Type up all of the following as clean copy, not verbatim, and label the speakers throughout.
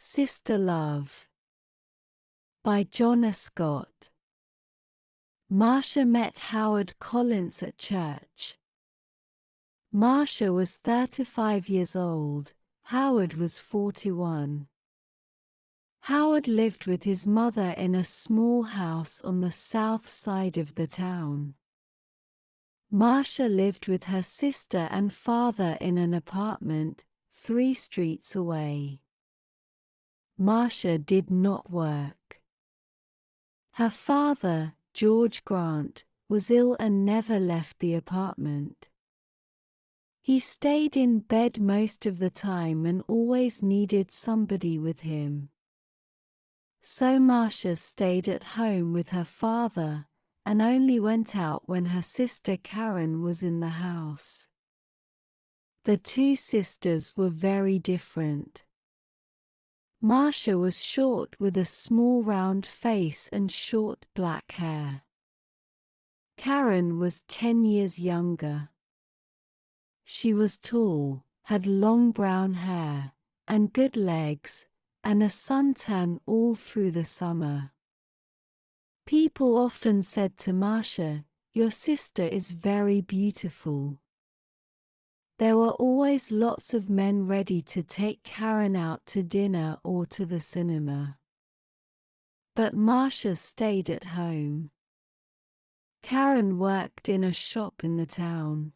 Speaker 1: Sister Love by John Scott. Marcia met Howard Collins at church. Marcia was 35 years old, Howard was 41. Howard lived with his mother in a small house on the south side of the town. Marcia lived with her sister and father in an apartment 3 streets away. Marcia did not work. Her father, George Grant, was ill and never left the apartment. He stayed in bed most of the time and always needed somebody with him. So Marcia stayed at home with her father and only went out when her sister Karen was in the house. The two sisters were very different. Marcia was short with a small round face and short black hair. Karen was 10 years younger. She was tall, had long brown hair, and good legs, and a suntan all through the summer. People often said to Marcia, "Your sister is very beautiful." There were always lots of men ready to take Karen out to dinner or to the cinema. But Marcia stayed at home. Karen worked in a shop in the town.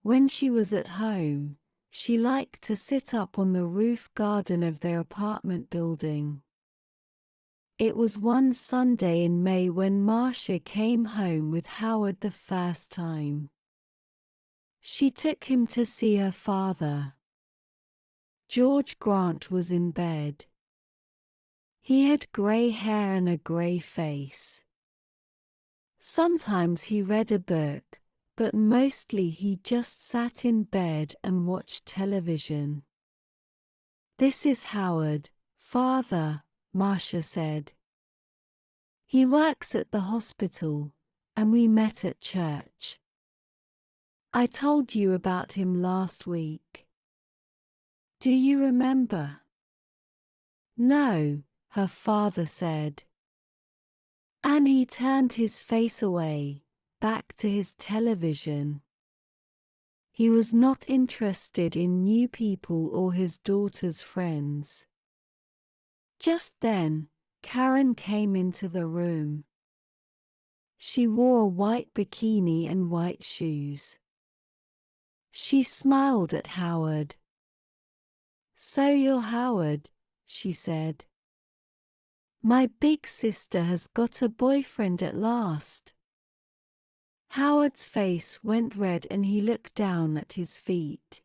Speaker 1: When she was at home, she liked to sit up on the roof garden of their apartment building. It was one Sunday in May when Marcia came home with Howard the first time. She took him to see her father. George Grant was in bed. He had grey hair and a grey face. Sometimes he read a book, but mostly he just sat in bed and watched television. "This is Howard, Father," Marcia said. "He works at the hospital, and we met at church. I told you about him last week. Do you remember?" "No," her father said. And he turned his face away, back to his television. He was not interested in new people or his daughter's friends. Just then, Karen came into the room. She wore a white bikini and white shoes. She smiled at Howard. "So you're Howard," she said. "My big sister has got a boyfriend at last." Howard's face went red and he looked down at his feet.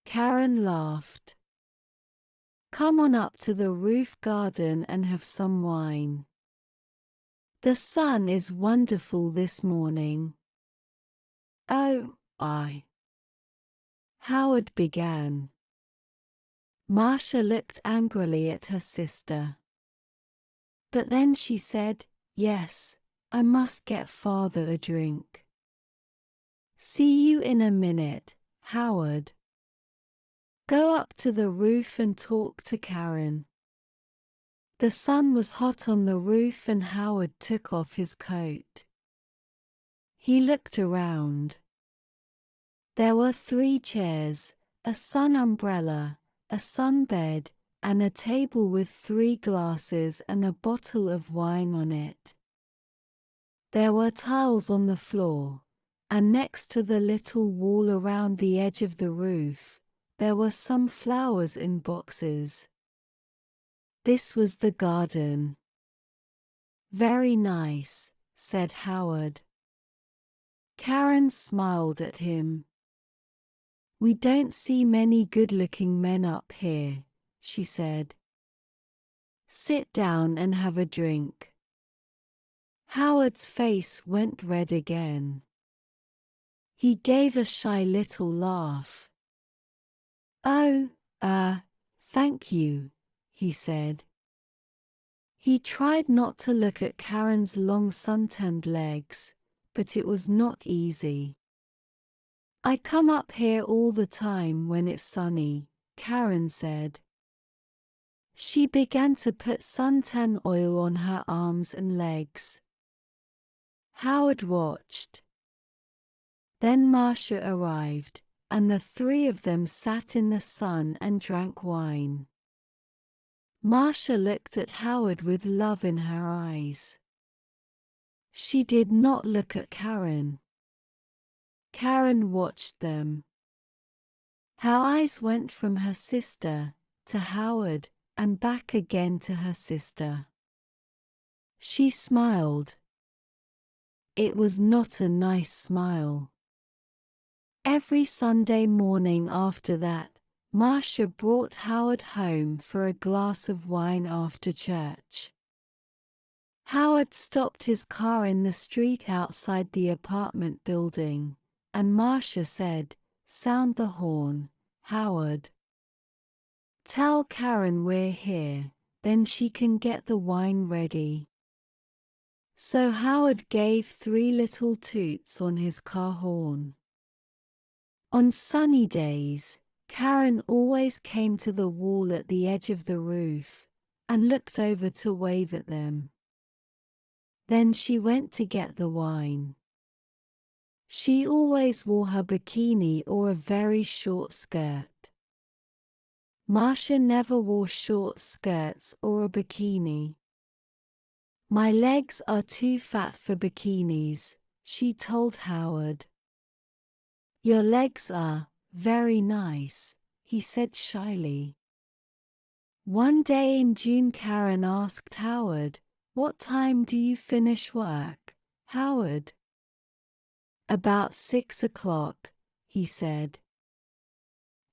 Speaker 1: Karen laughed. "Come on up to the roof garden and have some wine. The sun is wonderful this morning." "Oh, Howard began. Marcia looked angrily at her sister. But then she said, "Yes, I must get father a drink." "See you in a minute, Howard. Go up to the roof and talk to Karen." The sun was hot on the roof and Howard took off his coat. He looked around. There were 3 chairs, a sun umbrella, a sunbed, and a table with 3 glasses and a bottle of wine on it. There were tiles on the floor, and next to the little wall around the edge of the roof, there were some flowers in boxes. This was the garden. "Very nice," said Howard. Karen smiled at him. "We don't see many good-looking men up here," she said. "Sit down and have a drink." Howard's face went red again. He gave a shy little laugh. "Oh, thank you," he said. He tried not to look at Karen's long suntanned legs, but it was not easy. "I come up here all the time when it's sunny," Karen said. She began to put suntan oil on her arms and legs. Howard watched. Then Marcia arrived, and the three of them sat in the sun and drank wine. Marcia looked at Howard with love in her eyes. She did not look at Karen. Karen watched them. Her eyes went from her sister to Howard and back again to her sister. She smiled. It was not a nice smile. Every Sunday morning after that, Marcia brought Howard home for a glass of wine after church. Howard stopped his car in the street outside the apartment building, and Marcia said, "Sound the horn, Howard. Tell Karen we're here, then she can get the wine ready." So Howard gave 3 little toots on his car horn. On sunny days, Karen always came to the wall at the edge of the roof and looked over to wave at them. Then she went to get the wine. She always wore her bikini or a very short skirt. Marcia never wore short skirts or a bikini. "My legs are too fat for bikinis," she told Howard. "Your legs are very nice," he said shyly. One day in June, Karen asked Howard, "What time do you finish work, Howard?" "About 6 o'clock," he said.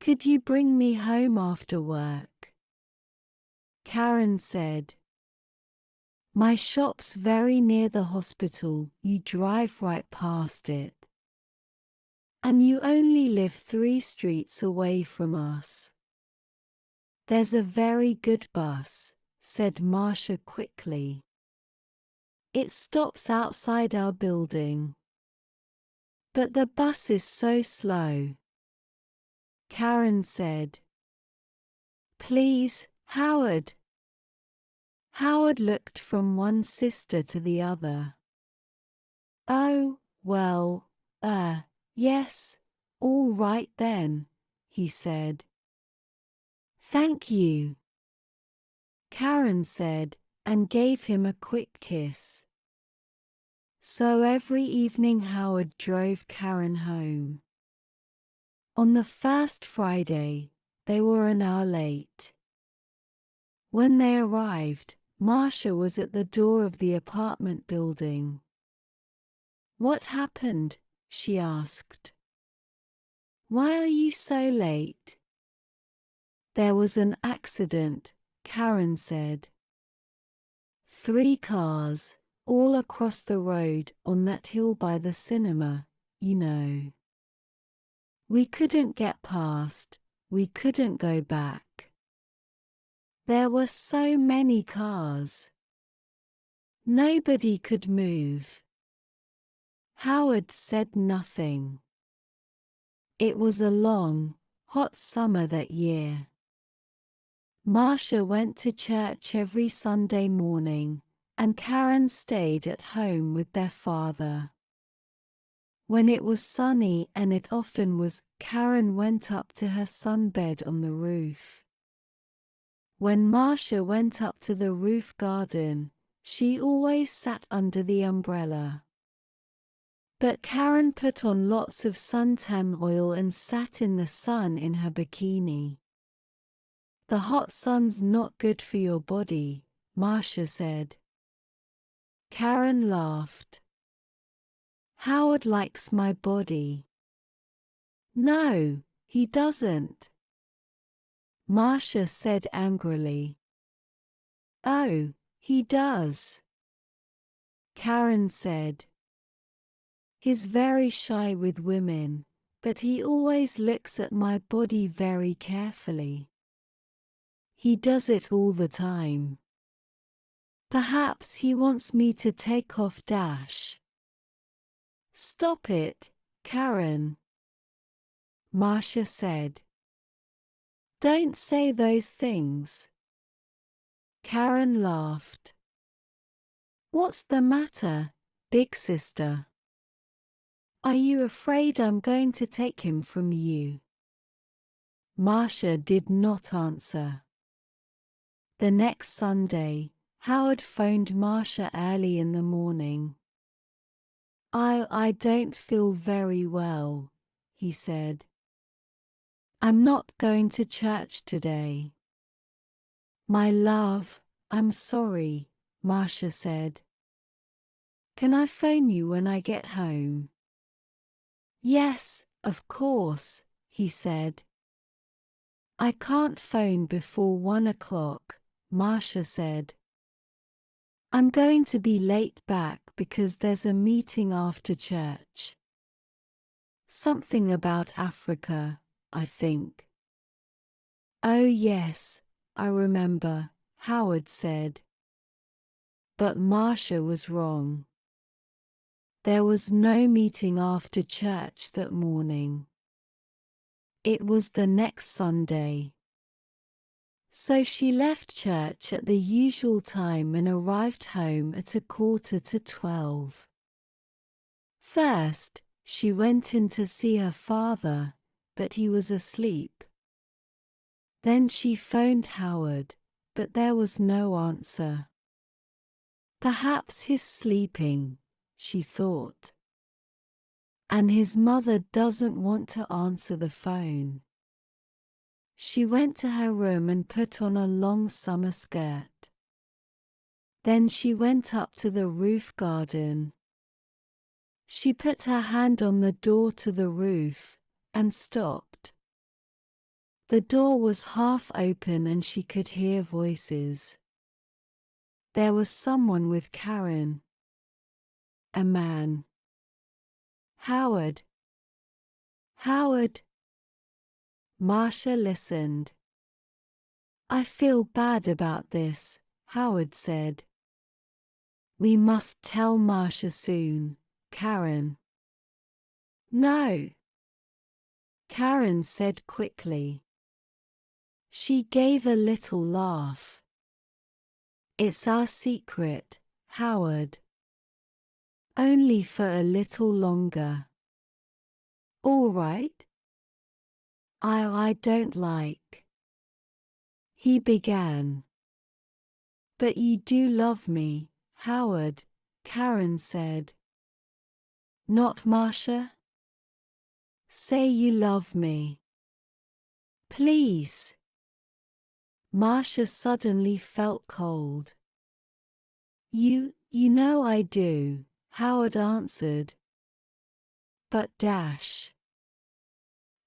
Speaker 1: "Could you bring me home after work?" Karen said, "My shop's very near the hospital, you drive right past it. And you only live 3 streets away from us." "There's a very good bus," said Marcia quickly. "It stops outside our building." "But the bus is so slow," Karen said. "Please, Howard." Howard looked from one sister to the other. "Oh, well, yes, all right then," he said. "Thank you," Karen said, and gave him a quick kiss. So every evening Howard drove Karen home. On the first Friday, they were an hour late. When they arrived, Marcia was at the door of the apartment building. "What happened?" she asked. "Why are you so late?" "There was an accident," Karen said. 3 cars, all across the road on that hill by the cinema, you know. We couldn't get past, we couldn't go back. There were so many cars. Nobody could move." Howard said nothing. It was a long, hot summer that year. Marcia went to church every Sunday morning, and Karen stayed at home with their father. When it was sunny, and it often was, Karen went up to her sunbed on the roof. When Marcia went up to the roof garden, she always sat under the umbrella. But Karen put on lots of suntan oil and sat in the sun in her bikini. "The hot sun's not good for your body," Marcia said. Karen laughed. "Howard likes my body." "No, he doesn't," Marcia said angrily. "Oh, he does," Karen said. "He's very shy with women, but he always looks at my body very carefully. He does it all the time. Perhaps he wants me to take off dash." "Stop it, Karen," Marcia said. "Don't say those things." Karen laughed. What's the matter, big sister? Are you afraid I'm going to take him from you? Marcia did not answer. The next Sunday, Howard phoned Marcia early in the morning. I don't feel very well, he said. I'm not going to church today. My love, I'm sorry, Marcia said. Can I phone you when I get home? Yes, of course, he said. I can't phone before 1 o'clock, Marcia said. I'm going to be late back because there's a meeting after church. Something about Africa, I think. Oh yes, I remember, Howard said. But Marcia was wrong. There was no meeting after church that morning. It was the next Sunday. So she left church at the usual time and arrived home at 11:45. First, she went in to see her father, but he was asleep. Then she phoned Howard, but there was no answer. Perhaps he's sleeping, she thought. And his mother doesn't want to answer the phone. She went to her room and put on a long summer skirt. Then she went up to the roof garden. She put her hand on the door to the roof, and stopped. The door was half open and she could hear voices. There was someone with Karen. A man. Howard. Howard. Marcia listened. I feel bad about this, Howard said. We must tell Marcia soon, Karen. No, Karen said quickly. She gave a little laugh. It's our secret, Howard. Only for a little longer. All right? I don't like. He began. But you do love me, Howard, Karen said. Not Marcia? Say you love me. Please. Marcia suddenly felt cold. You know I do, Howard answered. But dash.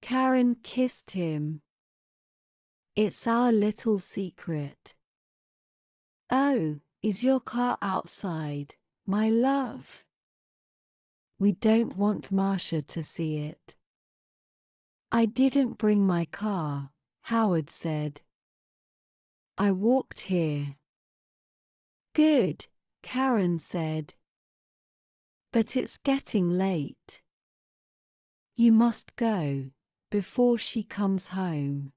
Speaker 1: Karen kissed him. It's our little secret. Oh, is your car outside, my love? We don't want Marcia to see it. I didn't bring my car, Howard said. I walked here. Good, Karen said. But it's getting late. You must go, before she comes home.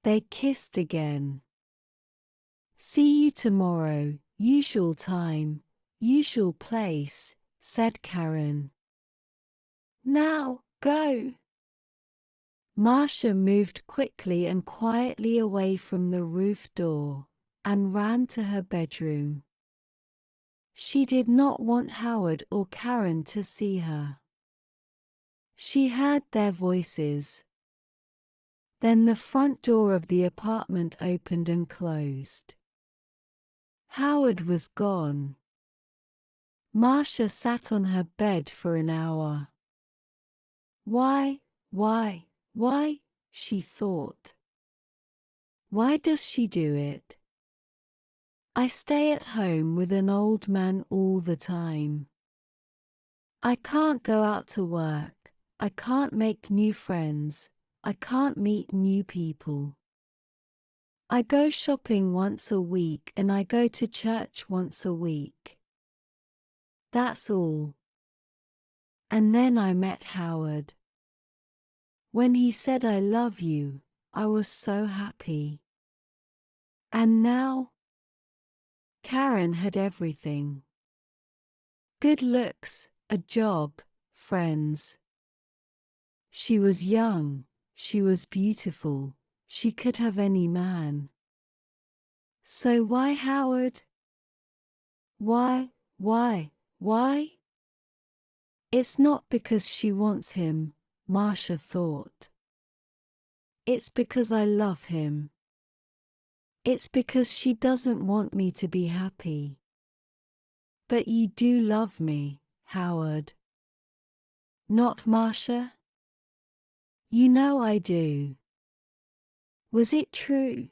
Speaker 1: They kissed again. See you tomorrow, usual time, usual place, said Karen. Now, go. Marcia moved quickly and quietly away from the roof door, and ran to her bedroom. She did not want Howard or Karen to see her. She heard their voices. Then the front door of the apartment opened and closed. Howard was gone. Marcia sat on her bed for an hour. Why, she thought. Why does she do it? I stay at home with an old man all the time. I can't go out to work, I can't make new friends, I can't meet new people. I go shopping once a week and I go to church once a week. That's all. And then I met Howard. When he said I love you, I was so happy. And now, Karen had everything. Good looks, a job, friends. She was young, she was beautiful, she could have any man. So why Howard? Why? It's not because she wants him, Marcia thought. It's because I love him. It's because she doesn't want me to be happy. But you do love me, Howard. Not Marcia? You know I do. Was it true?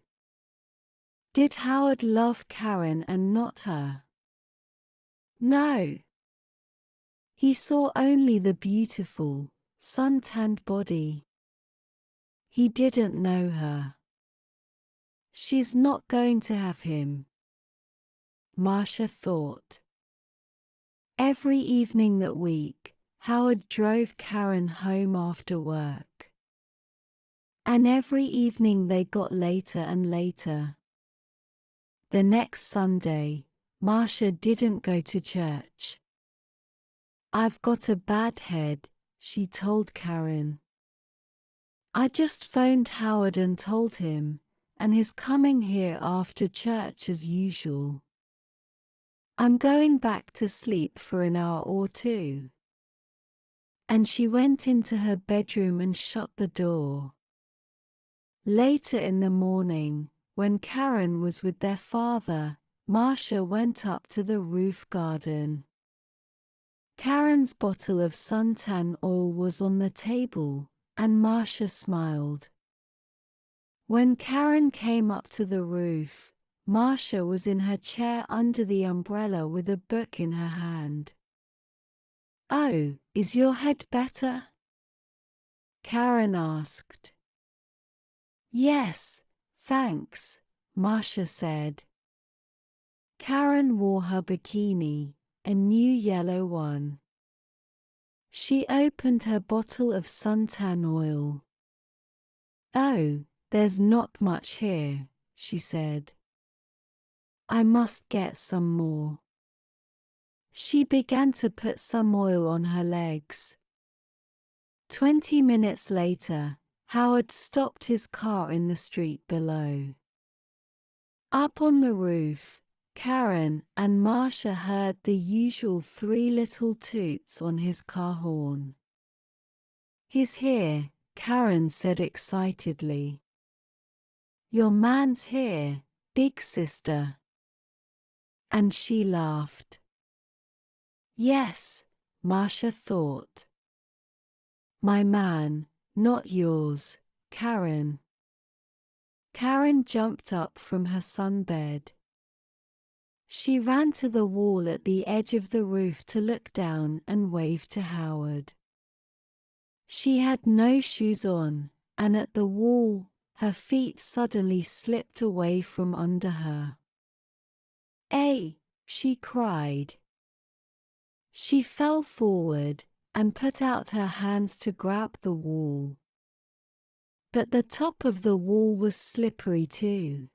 Speaker 1: Did Howard love Karen and not her? No. He saw only the beautiful, sun-tanned body. He didn't know her. She's not going to have him, Marcia thought. Every evening that week, Howard drove Karen home after work. And every evening they got later and later. The next Sunday, Marcia didn't go to church. I've got a bad head, she told Karen. I just phoned Howard and told him, and he's coming here after church as usual. I'm going back to sleep for an hour or two. And she went into her bedroom and shut the door. Later in the morning, when Karen was with their father, Marcia went up to the roof garden. Karen's bottle of suntan oil was on the table, and Marcia smiled. When Karen came up to the roof, Marcia was in her chair under the umbrella with a book in her hand. "Oh, is your head better?" Karen asked. "Yes, thanks," Marcia said. Karen wore her bikini, a new yellow one. She opened her bottle of suntan oil. "Oh, there's not much here," she said. "I must get some more." She began to put some oil on her legs. 20 minutes later, Howard stopped his car in the street below. Up on the roof, Karen and Marcia heard the usual 3 little toots on his car horn. "He's here," Karen said excitedly. "Your man's here, big sister." And she laughed. Yes, Marcia thought. My man, not yours, Karen. Karen jumped up from her sunbed. She ran to the wall at the edge of the roof to look down and wave to Howard. She had no shoes on, and at the wall, her feet suddenly slipped away from under her. "Hey!" she cried. She fell forward and put out her hands to grab the wall. But the top of the wall was slippery too.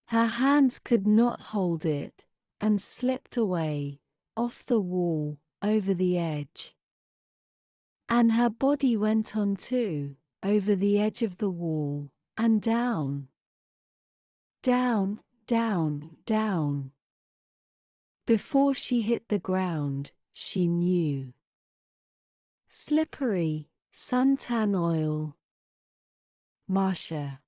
Speaker 1: Her hands could not hold it, and slipped away, off the wall, over the edge. And her body went on too, over the edge of the wall, and down. Down, down, down. Before she hit the ground, she knew. Slippery, suntan oil. Marcia.